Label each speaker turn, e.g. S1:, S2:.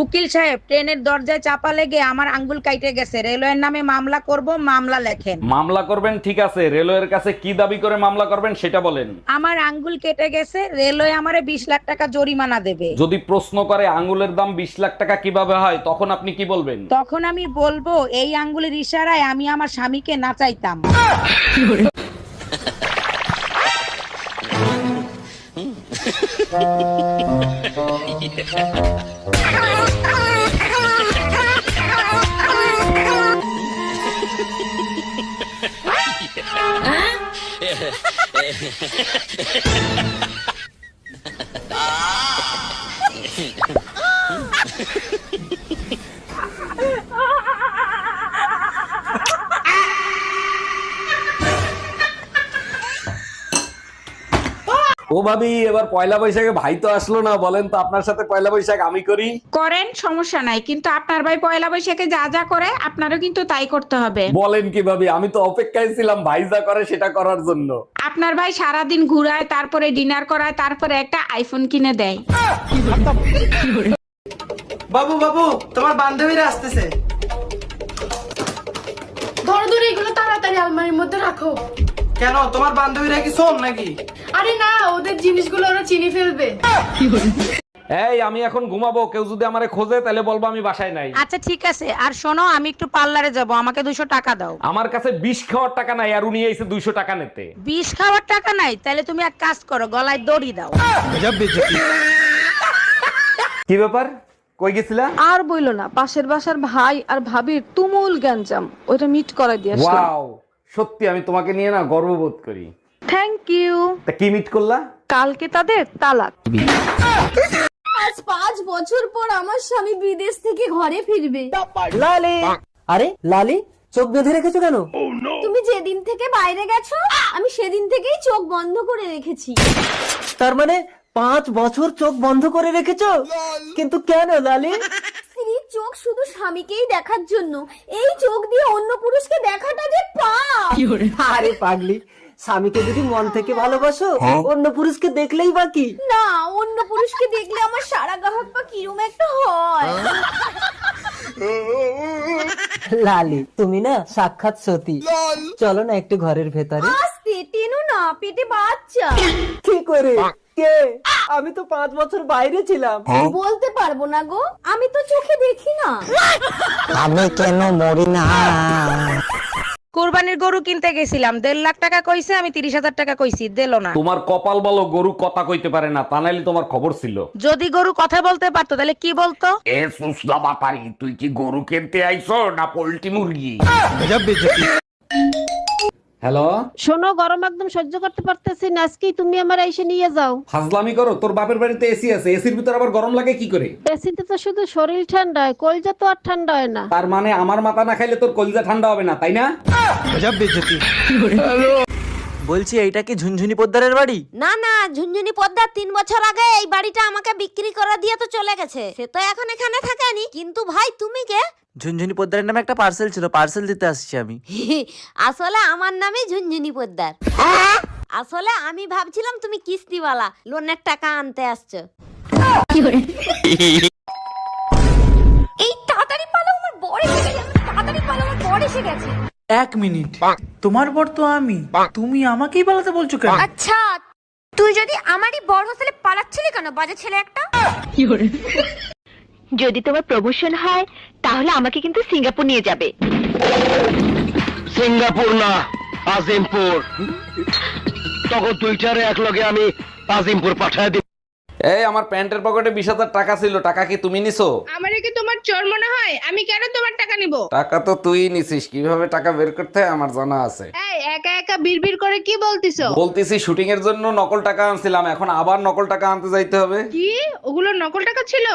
S1: উকিল সাহেব, ট্রেনের দরজায় চাপা লেগে আমার আঙ্গুল কাইটে গেছে, রেলওয়ের নামে মামলা করব, মামলা লেখেন।
S2: মামলা করবেন ঠিক আছে, রেলওয়ের কাছে কি দাবি করে মামলা করবেন সেটা বলেন।
S1: আমার আঙ্গুল কেটে গেছে, রেলওয়ে আমারে 20 লাখ টাকা জরিমানা দেবে।
S2: যদি প্রশ্ন করে আঙ্গুলের দাম 20 লাখ টাকা কিভাবে হয়, তখন আপনি কি বলবেন?
S1: তখন আমি বলবো, এই আঙ্গুলের ইশারায় আমি আমার স্বামীকে নাচাইতাম।
S2: ও ভাবি, এবার পয়লা বৈশাখে ভাই তো আসলো না, বলেন তো আপনার সাথে পয়লা বৈশাখ আমি করি?
S3: করেন, সমস্যা নাই, কিন্তু আপনার ভাই পয়লা বৈশাখে যা যা করে আপনারও কিন্তু তাই করতে হবে।
S2: বলেন কি ভাবি, আমি তো অপেক্ষায় ছিলাম ভাই যা করে সেটা করার জন্য।
S3: আপনার ভাই সারাদিন ঘুরায়, তারপরে ডিনার করায়, তারপরে একটা আইফোন কিনে দেয়।
S4: বাবু বাবু, তোমার বান্ধবীরা আসতেছে।
S5: ধরো ধরো, এগুলো তাড়াতাড়ি আলমারির মধ্যে রাখো।
S4: কেন, তোমার বান্ধবীরা কি শোন নাকি?
S5: আরে না, ওদের জিনিসগুলো ওরা চিনি ফেলবে।
S2: এই আমি এখন ঘুমাবো, কেউ যদি আমারে খোঁজে তাহলে বলবো আমি বাসায় নাই।
S1: আচ্ছা ঠিক আছে, আর শোনো, আমি একটু পার্লারে যাব, আমাকে 200 টাকা দাও।
S2: আমার কাছে 20 খাওয়ার টাকা নাই, আর উনি এসে 200 টাকা নিতে।
S1: 20 খাওয়ার টাকা নাই? তাহলে তুমি এক কাজ করো, গলায় দড়ি দাও।
S2: কি ব্যাপার, কই গেছিলা?
S6: আর বইলো না, পাশের বাসার ভাই আর ভাবির তুমুল গ্যাঞ্জাম, ওইটা মিট করাই দিয়ে আসলাম।
S2: ওয়াও, সত্যি আমি তোমাকে নিয়ে না গর্ববোধ করি।
S6: Thank you.
S2: তা কি মিট করলা?
S6: কালকে তাদের তালাক।
S5: আজ 5 বছর পর আমার স্বামী বিদেশ থেকে ঘরে ফিরবে।
S4: লালি, আরে লালি, চোখ বেঁধে রেখেছো কেন?
S5: তুমি যেদিন থেকে বাইরে গেছো, আমি সেদিন থেকেই চোখ বন্ধ করে রেখেছি।
S4: তার মানে 5 বছর চোখ বন্ধ করে রেখেছো? কিন্তু কেন লালি?
S5: স্ত্রীর চোখ শুধু স্বামীকেই দেখার জন্য, এই চোখ দিয়ে অন্য পুরুষকে দেখাটা যে পাপ।
S4: আরে পাগলি, স্বামীকে যদি মন থেকে ভালোবাসো, অন্য পুরুষকে দেখলেই বাকি।
S5: না, অন্য পুরুষকে দেখলে আমার সারা গাহক পা কিরম একটা হয়।
S4: লালি, তুমি না সাক্ষাৎ সতী। চলো না একটু ঘরের ভেতরে।
S5: আস্তে টেনো না, পেটে বাচ্চা।
S4: কি করে? কে? আমি তো 5 বছর বাইরে ছিলাম।
S5: বলতে পারবো না গো, আমি তো চোখে দেখি না।
S4: আমি কেন মরি না?
S1: কুরবানির গরু কিনতে গেছিলাম, 1.5 লাখ টাকা কইছে, আমি 30,000 টাকা কইছি, দিলো না।
S2: তোমার কপাল বলো গরু কথা কইতে পারে না, তা নাইলে তোমার খবর ছিল।
S1: যদি গরু কথা বলতে পারতো তাহলে কি বলতো?
S2: এ সুসলা বাপারি, তুই কি গরু কিনতে আইছো না পোল্ট্রি মুরগি? হ্যালো,
S6: শোনো, গরম একদম সহ্য করতে পারতেছি না, আজকেই তুমি আমার এসে নিয়ে যাও।
S2: ফাজলামি করো, তোর বাপের বাড়িতে এসি আছে, এসির ভিতর আবার গরম লাগে কি করে?
S6: এসিতে তো শুধু শরীর ঠান্ডা হয়, কলজা তো আর ঠান্ডা হয় না।
S2: তার মানে আমার মাথা না খাইলে তোর কলিজা ঠান্ডা হবে না, তাই না?
S4: বলছি, এইটা কি ঝুনঝুনি পোদ্দারের বাড়ি?
S7: না না, ঝুনঝুনি পদ্মার 3 বছর আগে এই বাড়িটা আমাকে বিক্রি করে দিয়ে তো চলে গেছে, সে তো এখন এখানে থাকেনি। কিন্তু ভাই তুমি কে?
S4: ঝুনঝুনি পোদ্দারের নামে একটা পার্সেল ছিল, পার্সেল দিতে আসছি আমি।
S7: আসলে আমার নামই ঝুনঝুনি পদ্মার। আসলে আমি ভাবছিলাম তুমি কিস্তিওয়ালা, লোনের টাকা আনতে আসছো। এই তাড়াতাড়ি পালো, আমার বড় এসে গেছে, তাড়াতাড়ি পালো, আমার বড় এসে গেছে।
S8: 1 মিনিট, তোমার বর তো আমি, তুমি আমাকেই পালাতে বলছো কেন?
S7: আচ্ছা, তুই যদি আমারই বড় হোস্টেলে পালাচ্ছিলি কেন, বাজে ছেলে একটা?
S9: যদি তোমার প্রমোশন হয় তাহলে আমাকে কিন্তু সিঙ্গাপুর নিয়ে যাবে।
S10: সিঙ্গাপুর না, আজিমপুর। তখন দুইটারে একলগে আমি আজিমপুর পাঠায় দিব।
S2: এই আমার প্যান্টের পকেটে 20,000 টাকা ছিল, টাকা কি তুমি নিছো?
S3: আমারে কি তোমার চোর মনে হয়? আমি কেন তোমার টাকা নিব?
S2: টাকা তো তুই নিছিস, কিভাবে টাকা বের করতে হয় আমার জানা আছে।
S3: এই একা একা বিড়বিড় করে কি বলতিছো?
S2: বলতেছি শুটিং এর জন্য নকল টাকা আনছিলাম, এখন আবার নকল টাকা আনতে যাইতে হবে।
S3: কি ওগুলো নকল টাকা ছিল?